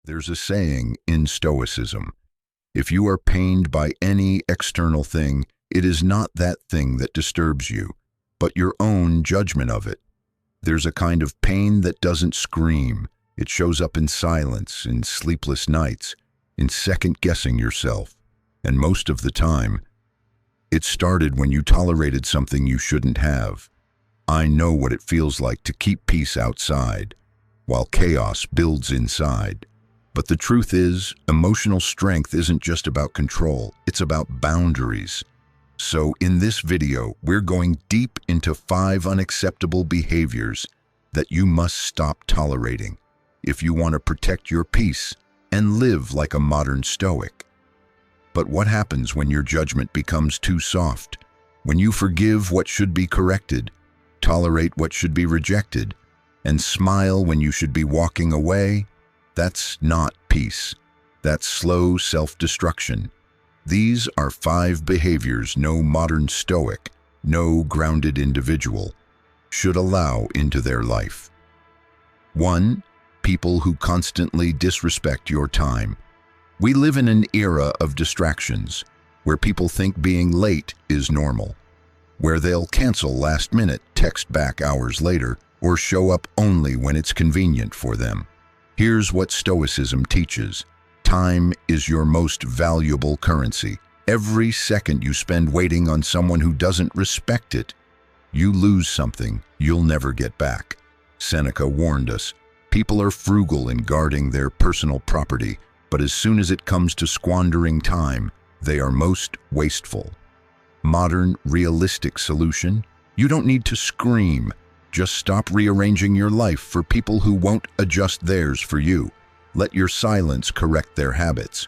There's a saying in Stoicism: if you are pained by any external thing, it is not that thing that disturbs you, but your own judgment of it. There's a kind of pain that doesn't scream. It shows up in silence, in sleepless nights, in second-guessing yourself. And most of the time, it started when you tolerated something you shouldn't have. I know what it feels like to keep peace outside, while chaos builds inside. But the truth is, emotional strength isn't just about control, it's about boundaries. So in this video, we're going deep into 5 unacceptable behaviors that you must stop tolerating if you want to protect your peace and live like a modern Stoic. But what happens when your judgment becomes too soft? When you forgive what should be corrected, tolerate what should be rejected, and smile when you should be walking away? That's not peace. That's slow self-destruction. These are 5 behaviors no modern Stoic, no grounded individual should allow into their life. 1. People who constantly disrespect your time. We live in an era of distractions, where people think being late is normal, where they'll cancel last minute, text back hours later, or show up only when it's convenient for them. Here's what Stoicism teaches. Time is your most valuable currency. Every second you spend waiting on someone who doesn't respect it, you lose something you'll never get back. Seneca warned us, people are frugal in guarding their personal property, but as soon as it comes to squandering time, they are most wasteful. Modern, realistic solution: you don't need to scream. Just stop rearranging your life for people who won't adjust theirs for you. Let your silence correct their habits.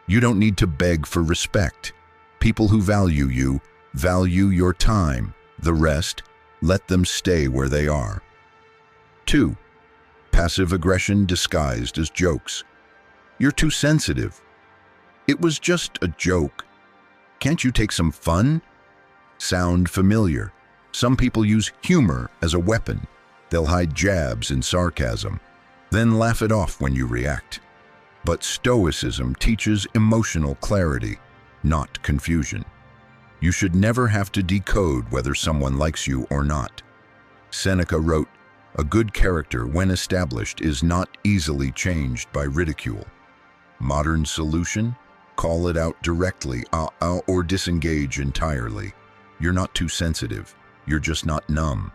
You don't need to beg for respect. People who value you value your time. The rest, let them stay where they are. 2. Passive aggression disguised as jokes. You're too sensitive. It was just a joke. Can't you take some fun? Sound familiar? Some people use humor as a weapon. They'll hide jabs and sarcasm, then laugh it off when you react. But Stoicism teaches emotional clarity, not confusion. You should never have to decode whether someone likes you or not. Seneca wrote, "A good character, when established, is not easily changed by ridicule." Modern solution? Call it out directly, or disengage entirely. You're not too sensitive. You're just not numb.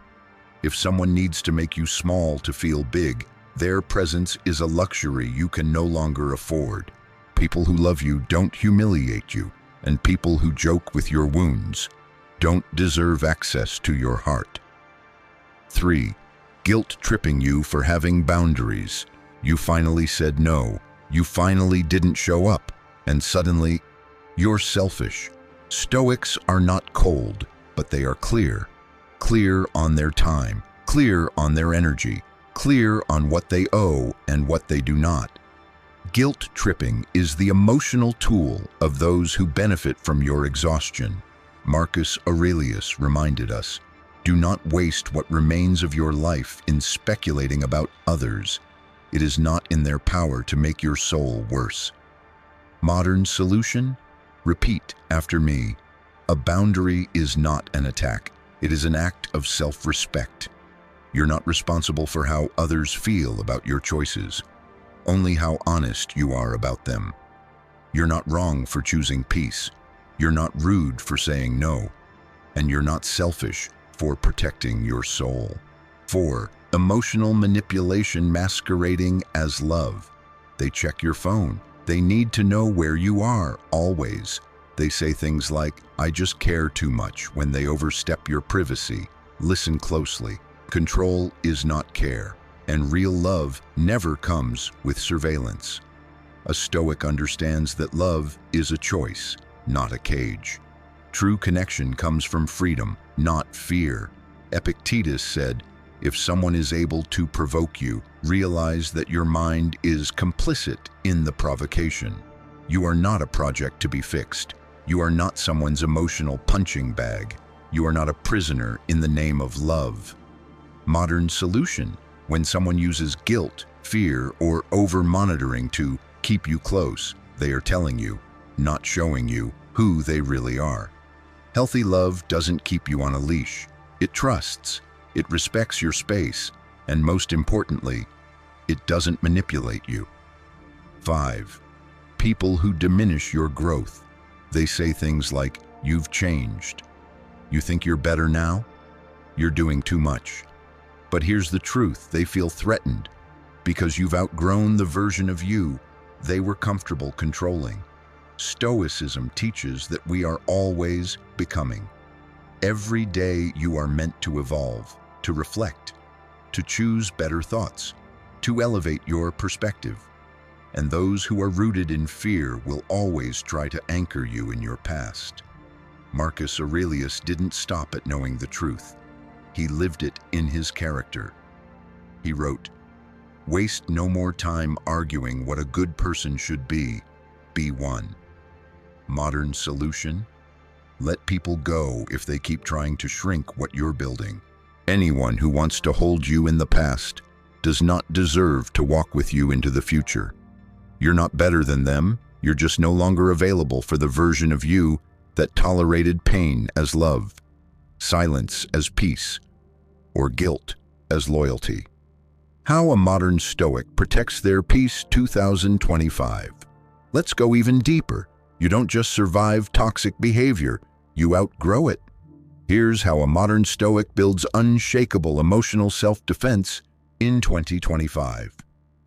If someone needs to make you small to feel big, their presence is a luxury you can no longer afford. People who love you don't humiliate you, and people who joke with your wounds don't deserve access to your heart. 3. Guilt tripping you for having boundaries. You finally said no. You finally didn't show up, and suddenly, you're selfish. Stoics are not cold, but they are clear. Clear on their time, clear on their energy, clear on what they owe and what they do not. Guilt tripping is the emotional tool of those who benefit from your exhaustion. Marcus Aurelius reminded us, do not waste what remains of your life in speculating about others. It is not in their power to make your soul worse. Modern solution? Repeat after me. A boundary is not an attack. It is an act of self-respect. You're not responsible for how others feel about your choices, only how honest you are about them. You're not wrong for choosing peace. You're not rude for saying no. And you're not selfish for protecting your soul. 4. Emotional manipulation masquerading as love. They check your phone. They need to know where you are, always. They say things like, "I just care too much," when they overstep your privacy. Listen closely. Control is not care, and real love never comes with surveillance. A Stoic understands that love is a choice, not a cage. True connection comes from freedom, not fear. Epictetus said, "If someone is able to provoke you, realize that your mind is complicit in the provocation. You are not a project to be fixed. You are not someone's emotional punching bag. You are not a prisoner in the name of love." Modern solution: when someone uses guilt, fear, or over-monitoring to keep you close. They are telling you, not showing you, who they really are. Healthy love doesn't keep you on a leash. It trusts, it respects your space, and most importantly, it doesn't manipulate you. 5. People who diminish your growth. They say things like, "You've changed. You think you're better now? You're doing too much." But here's the truth: they feel threatened because you've outgrown the version of you they were comfortable controlling. Stoicism teaches that we are always becoming. Every day you are meant to evolve, to reflect, to choose better thoughts, to elevate your perspective. And those who are rooted in fear will always try to anchor you in your past. Marcus Aurelius didn't stop at knowing the truth. He lived it in his character. He wrote, "Waste no more time arguing what a good person should be one." Modern solution? Let people go if they keep trying to shrink what you're building. Anyone who wants to hold you in the past does not deserve to walk with you into the future. You're not better than them, you're just no longer available for the version of you that tolerated pain as love, silence as peace, or guilt as loyalty. How a Modern Stoic Protects Their Peace 2025. Let's go even deeper. You don't just survive toxic behavior, you outgrow it. Here's how a modern Stoic builds unshakable emotional self-defense in 2025.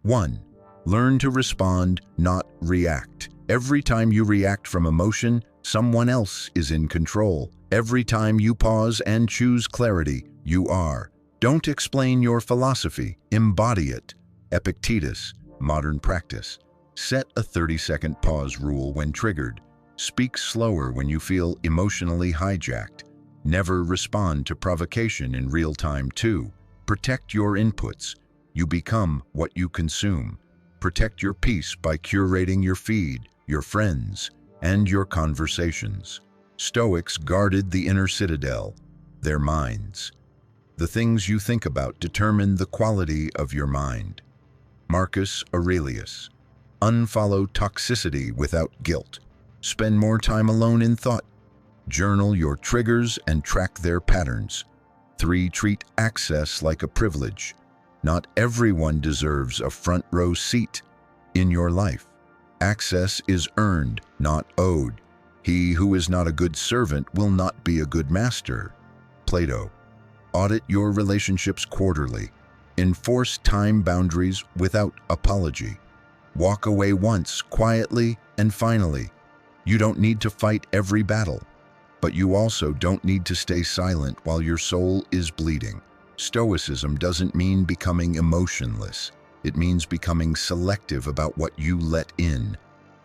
1. Learn to respond, not react. Every time you react from emotion, someone else is in control. Every time you pause and choose clarity, you are. Don't explain your philosophy, embody it. Epictetus, modern practice. Set a 30-second pause rule when triggered. Speak slower when you feel emotionally hijacked. Never respond to provocation in real time. 2. Protect your inputs. You become what you consume. Protect your peace by curating your feed, your friends, and your conversations. Stoics guarded the inner citadel, their minds. The things you think about determine the quality of your mind. Marcus Aurelius. Unfollow toxicity without guilt. Spend more time alone in thought. Journal your triggers and track their patterns. 3. Treat access like a privilege. Not everyone deserves a front row seat in your life. Access is earned, not owed. He who is not a good servant will not be a good master. Plato. Audit your relationships quarterly. Enforce time boundaries without apology. Walk away once, quietly and finally. You don't need to fight every battle, but you also don't need to stay silent while your soul is bleeding. Stoicism doesn't mean becoming emotionless. It means becoming selective about what you let in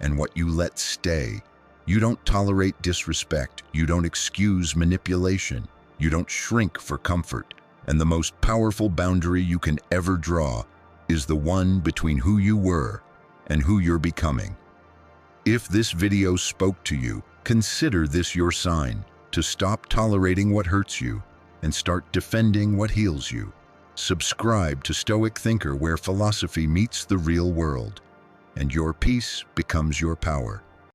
and what you let stay. You don't tolerate disrespect. You don't excuse manipulation. You don't shrink for comfort. And the most powerful boundary you can ever draw is the one between who you were and who you're becoming. If this video spoke to you, consider this your sign to stop tolerating what hurts you and start defending what heals you. Subscribe to Stoic Thinker, where philosophy meets the real world, and your peace becomes your power.